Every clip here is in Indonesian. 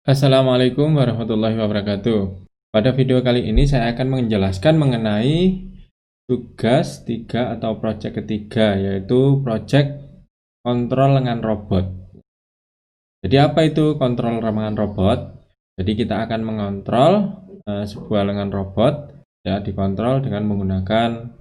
Assalamualaikum warahmatullahi wabarakatuh. Pada video kali ini saya akan menjelaskan mengenai tugas 3 atau project ketiga, yaitu project kontrol lengan robot. Jadi apa itu kontrol lengan robot? Jadi kita akan mengontrol sebuah lengan robot, ya, dikontrol dengan menggunakan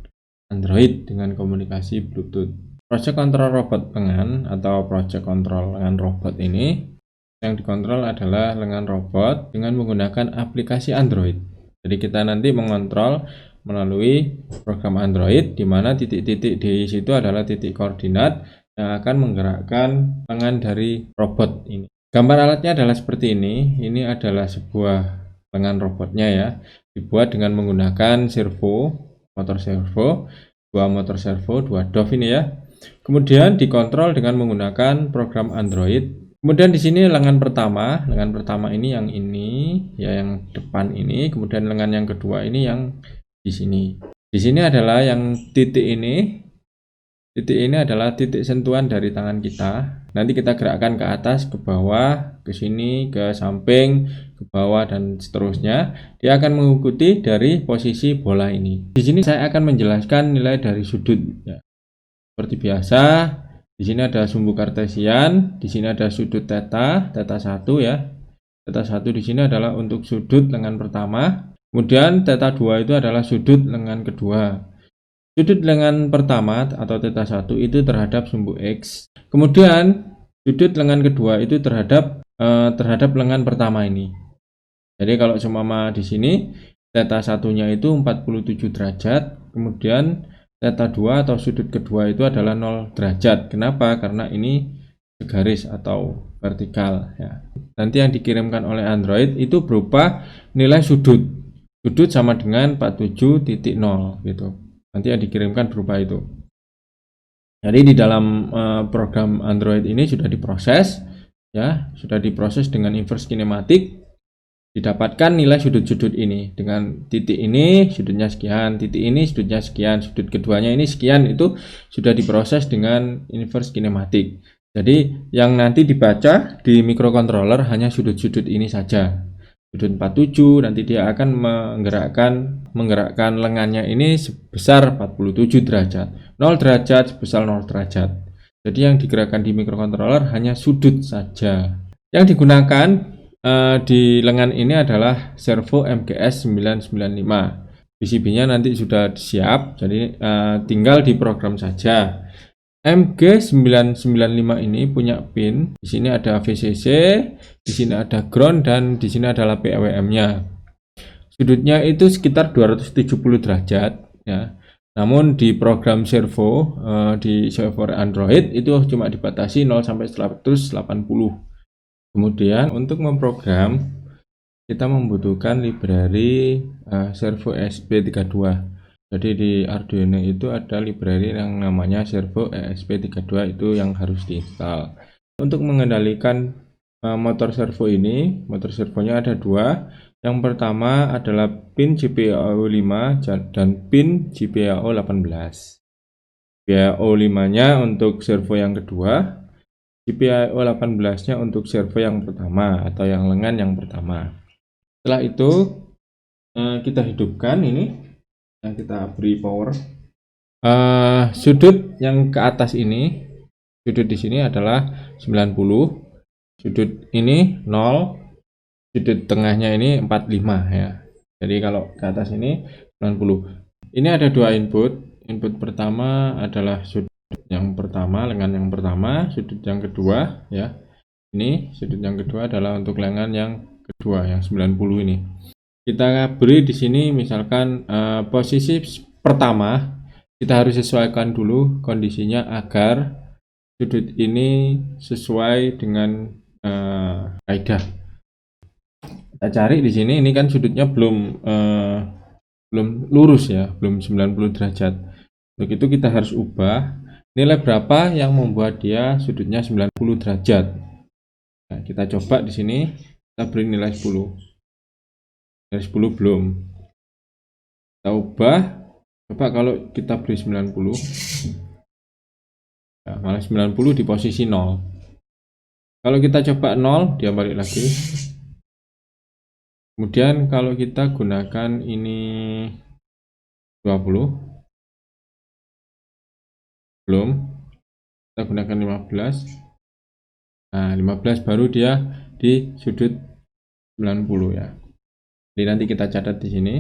Android dengan komunikasi Bluetooth. Project kontrol robot lengan atau project kontrol lengan robot ini yang dikontrol adalah lengan robot dengan menggunakan aplikasi Android. Jadi kita nanti mengontrol melalui program Android, di mana titik-titik di situ adalah titik koordinat yang akan menggerakkan lengan dari robot ini. Gambar alatnya adalah seperti ini. Ini adalah sebuah lengan robotnya, ya, dibuat dengan menggunakan servo, motor servo, dua motor servo, 2 DOF ini, ya. Kemudian dikontrol dengan menggunakan program Android. Kemudian di sini lengan pertama ini yang ini, ya, yang depan ini. Kemudian lengan yang kedua ini yang di sini. Di sini adalah yang titik ini. Titik ini adalah titik sentuhan dari tangan kita. Nanti kita gerakkan ke atas, ke bawah, ke sini, ke samping, ke bawah, dan seterusnya. Dia akan mengikuti dari posisi bola ini. Di sini saya akan menjelaskan nilai dari sudut, ya. Seperti biasa, di sini ada sumbu kartesian, di sini ada sudut theta 1, ya. Theta 1 di sini adalah untuk sudut lengan pertama. Kemudian theta 2 itu adalah sudut lengan kedua. Sudut lengan pertama atau theta 1 itu terhadap sumbu X. Kemudian sudut lengan kedua itu terhadap lengan pertama ini. Jadi kalau seumpama di sini theta 1-nya itu 47 derajat, kemudian theta 2 atau sudut kedua itu adalah 0 derajat. Kenapa? Karena ini segaris atau vertikal, ya. Nanti yang dikirimkan oleh Android itu berupa nilai sudut. Sudut sama dengan 47.0 gitu. Nanti yang dikirimkan berupa itu. Jadi di dalam program Android ini sudah diproses, ya, sudah diproses dengan inverse kinematik. Didapatkan nilai sudut-sudut ini. Dengan titik ini sudutnya sekian, titik ini sudutnya sekian, sudut keduanya ini sekian. Itu sudah diproses dengan inverse kinematik. Jadi yang nanti dibaca di microcontroller hanya sudut-sudut ini saja. Sudut 47, nanti dia akan menggerakkan lengannya ini sebesar 47 derajat. 0 derajat sebesar 0 derajat. Jadi yang digerakkan di microcontroller hanya sudut saja. Yang digunakan di lengan ini adalah servo MGS 995. PCB-nya nanti sudah siap, jadi tinggal diprogram saja. MG995 ini punya pin. Di sini ada VCC, di sini ada ground, dan di sini adalah PWM-nya. Sudutnya itu sekitar 270 derajat, ya. Namun di program servo di server Android itu cuma dibatasi 0 sampai 180. Kemudian untuk memprogram kita membutuhkan library servo ESP32. Jadi di Arduino itu ada library yang namanya servo ESP32, itu yang harus diinstal. Untuk mengendalikan motor servo ini, motor servonya ada 2. Yang pertama adalah pin GPIO 5 dan pin GPIO 18. GPIO 5-nya untuk servo yang kedua, GPIO 18-nya untuk servo yang pertama atau yang lengan yang pertama. Setelah itu kita hidupkan ini, kita beri power. Sudut yang ke atas ini, sudut di sini adalah 90, sudut ini 0, sudut tengahnya ini 45, ya. Jadi kalau ke atas ini 90. Ini ada 2 input. Input pertama adalah sudut yang pertama, lengan yang pertama. Sudut yang kedua, ya, ini sudut yang kedua adalah untuk lengan yang kedua, yang 90 ini. Kita beri di sini misalkan posisi pertama, kita harus sesuaikan dulu kondisinya agar sudut ini sesuai dengan kaidah. Kita cari di sini, ini kan sudutnya belum lurus, ya, belum 90 derajat. Untuk itu kita harus ubah nilai berapa yang membuat dia sudutnya 90 derajat. Nah, kita coba di sini, kita beri nilai 10. Nilai 10 belum. Kita ubah, coba kalau kita beri 90. Nah, malah 90 di posisi 0. Kalau kita coba 0, dia balik lagi. Kemudian kalau kita gunakan ini 20, belum, kita gunakan 15. Nah, 15 baru dia di sudut 90 ya. Jadi nanti kita catat di sini.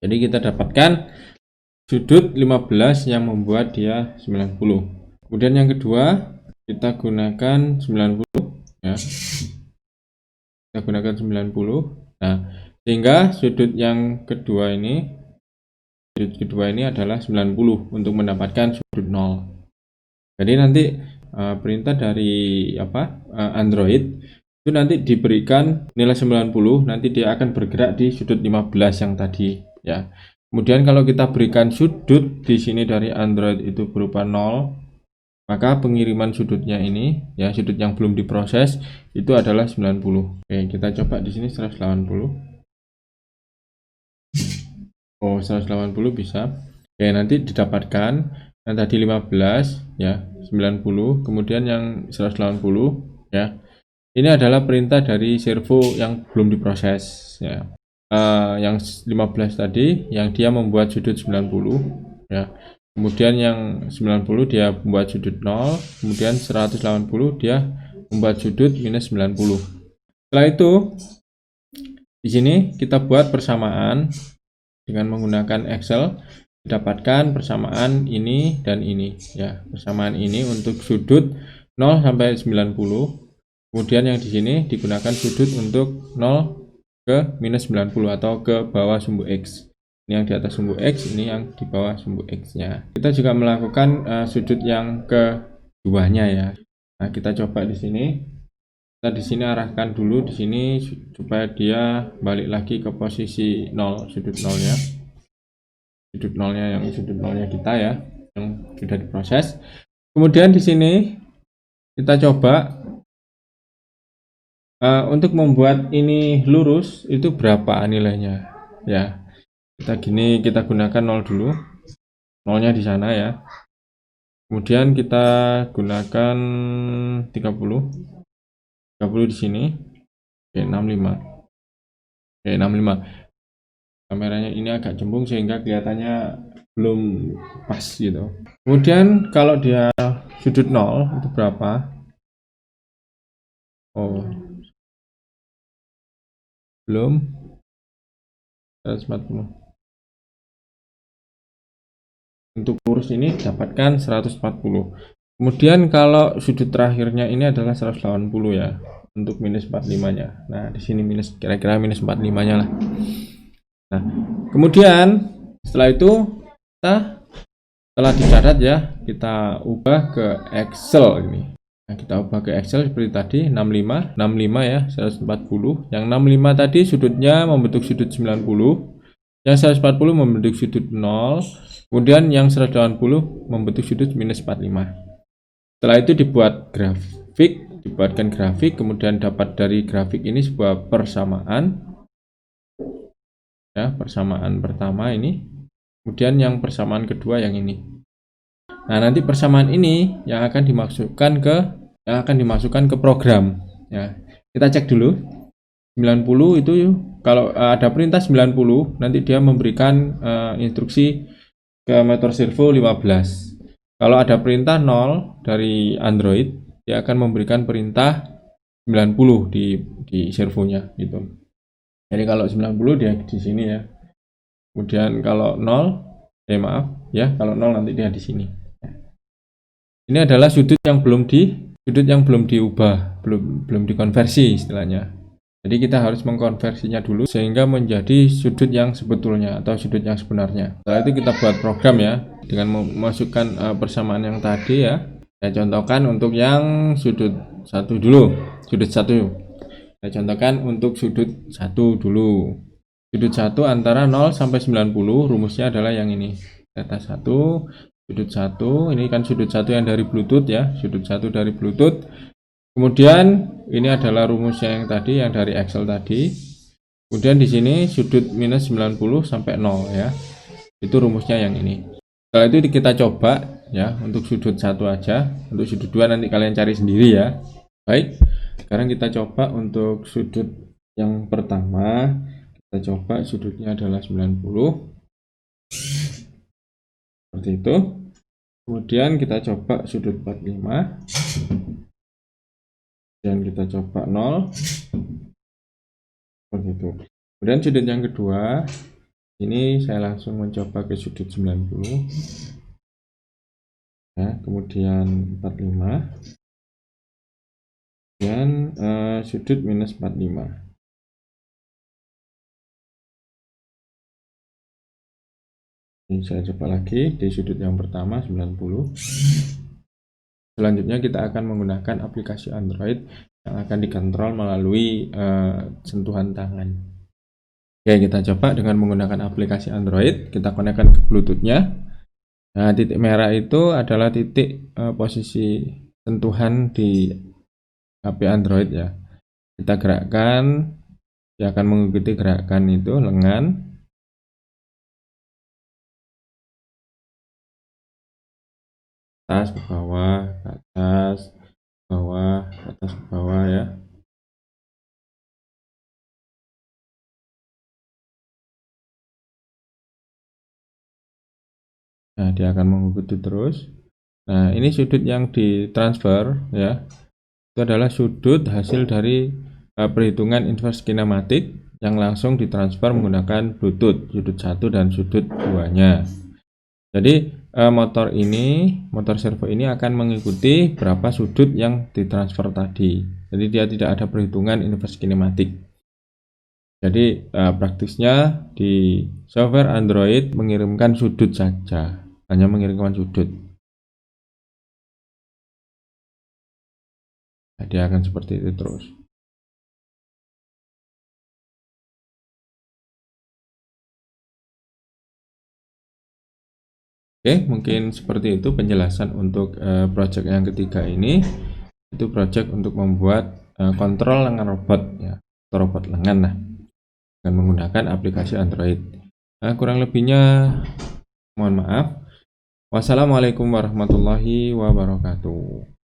Jadi kita dapatkan sudut 15 yang membuat dia 90. Kemudian yang kedua, kita gunakan 90 ya. Kita gunakan 90. Nah, sehingga sudut yang kedua ini adalah 90 untuk mendapatkan sudut 0. Jadi nanti perintah dari Android itu nanti diberikan nilai 90, nanti dia akan bergerak di sudut 15 yang tadi ya. Kemudian kalau kita berikan sudut di sini dari Android itu berupa 0, maka pengiriman sudutnya ini ya, sudut yang belum diproses itu adalah 90. Oke, kita coba di sini 180. Oh, 180 bisa. Oke, nanti didapatkan yang tadi 15 ya, 90, kemudian yang 180 ya. Ini adalah perintah dari servo yang belum diproses ya. Yang 15 tadi yang dia membuat sudut 90 ya. Kemudian yang 90 dia membuat sudut 0, kemudian 180 dia membuat sudut minus 90. Setelah itu di sini kita buat persamaan dengan menggunakan Excel, didapatkan persamaan ini dan ini ya. Persamaan ini untuk sudut 0 sampai 90. Kemudian yang di sini digunakan sudut untuk 0 ke minus 90 atau ke bawah sumbu X. Ini yang di atas sumbu X, ini yang di bawah sumbu X-nya. Kita juga melakukan sudut yang keduanya ya. Nah, kita coba di sini. Kita di sini arahkan dulu di sini supaya dia balik lagi ke posisi 0, sudut 0-nya. Sudut 0-nya yang sudut 0-nya kita ya, yang sudah diproses. Kemudian di sini kita coba untuk membuat ini lurus itu berapa nilainya ya. Kita gunakan 0 dulu, 0-nya di sana ya. Kemudian kita gunakan 30 di sini. Oke, 65. Oke, 65. Kameranya ini agak cembung sehingga kelihatannya belum pas gitu. Kemudian kalau dia sudut 0 itu berapa? Oh, belum, 140. Untuk lurus ini dapatkan 140. Kemudian kalau sudut terakhirnya ini adalah 180 ya, untuk minus 45-nya. Nah, di sini minus, kira-kira minus 45-nya lah. Nah, kemudian setelah itu setelah dicatat ya, kita ubah ke Excel ini. Nah, kita ubah ke Excel seperti tadi, 65 ya, 140. Yang 65 tadi sudutnya membentuk sudut 90. Yang 140 membentuk sudut 0, kemudian yang 180 membentuk sudut minus 45. Setelah itu dibuatkan grafik, kemudian dapat dari grafik ini sebuah persamaan. Ya, persamaan pertama ini. Kemudian yang persamaan kedua yang ini. Nah, nanti persamaan ini yang akan dimasukkan ke program. Ya, kita cek dulu. 90 itu kalau ada perintah 90 nanti dia memberikan instruksi ke motor servo 15. Kalau ada perintah 0 dari Android dia akan memberikan perintah 90 di servonya gitu. Jadi kalau 90 dia di sini ya. Kemudian kalau 0 kalau 0 nanti dia di sini. Ini adalah sudut yang belum diubah, belum dikonversi istilahnya. Jadi kita harus mengkonversinya dulu sehingga menjadi sudut yang sebetulnya atau sudut yang sebenarnya. Setelah itu kita buat program ya dengan memasukkan persamaan yang tadi ya. Saya contohkan untuk yang sudut 1 dulu. Sudut 1. Saya contohkan untuk sudut 1 dulu. Sudut 1 antara 0 sampai 90 rumusnya adalah yang ini. Data 1, sudut 1, ini kan sudut 1 yang dari Bluetooth ya. Sudut 1 dari Bluetooth. Kemudian ini adalah rumusnya yang tadi, yang dari Excel tadi. Kemudian di sini sudut minus 90 sampai 0 ya. Itu rumusnya yang ini. Setelah itu kita coba ya untuk sudut 1 aja. Untuk sudut 2 nanti kalian cari sendiri ya. Baik. Sekarang kita coba untuk sudut Yang pertama kita coba sudutnya adalah 90 seperti itu. Kemudian kita coba sudut 45, dan kita coba 0 seperti itu. Kemudian sudut yang kedua, ini saya langsung mencoba ke sudut 90 ya, kemudian 45 dan sudut minus 45. Ini saya coba lagi di sudut yang pertama 90. Selanjutnya kita akan menggunakan aplikasi Android yang akan dikontrol melalui sentuhan tangan. Oke, kita coba dengan menggunakan aplikasi Android. Kita konekkan ke Bluetooth-nya. Nah, titik merah itu adalah titik posisi sentuhan di HP Android ya. Kita gerakkan, dia akan mengikuti gerakan itu lengan. Atas ke bawah, ke atas, bawah, ke atas ke bawah ya. Nah, dia akan mengikuti terus. Nah, ini sudut yang ditransfer ya. Itu adalah sudut hasil dari perhitungan inverse kinematik yang langsung ditransfer menggunakan Bluetooth, sudut 1 dan sudut 2-nya. Jadi motor servo ini akan mengikuti berapa sudut yang ditransfer tadi. Jadi dia tidak ada perhitungan inverse kinematik. Jadi praktisnya di software Android mengirimkan sudut saja, hanya mengirimkan sudut. Nah, dia akan seperti itu terus. Oke, mungkin seperti itu penjelasan untuk project yang ketiga ini. Itu project untuk membuat kontrol lengan robot ya, atau robot lengan lah, dengan menggunakan aplikasi Android. Nah, kurang lebihnya mohon maaf. Wassalamualaikum warahmatullahi wabarakatuh.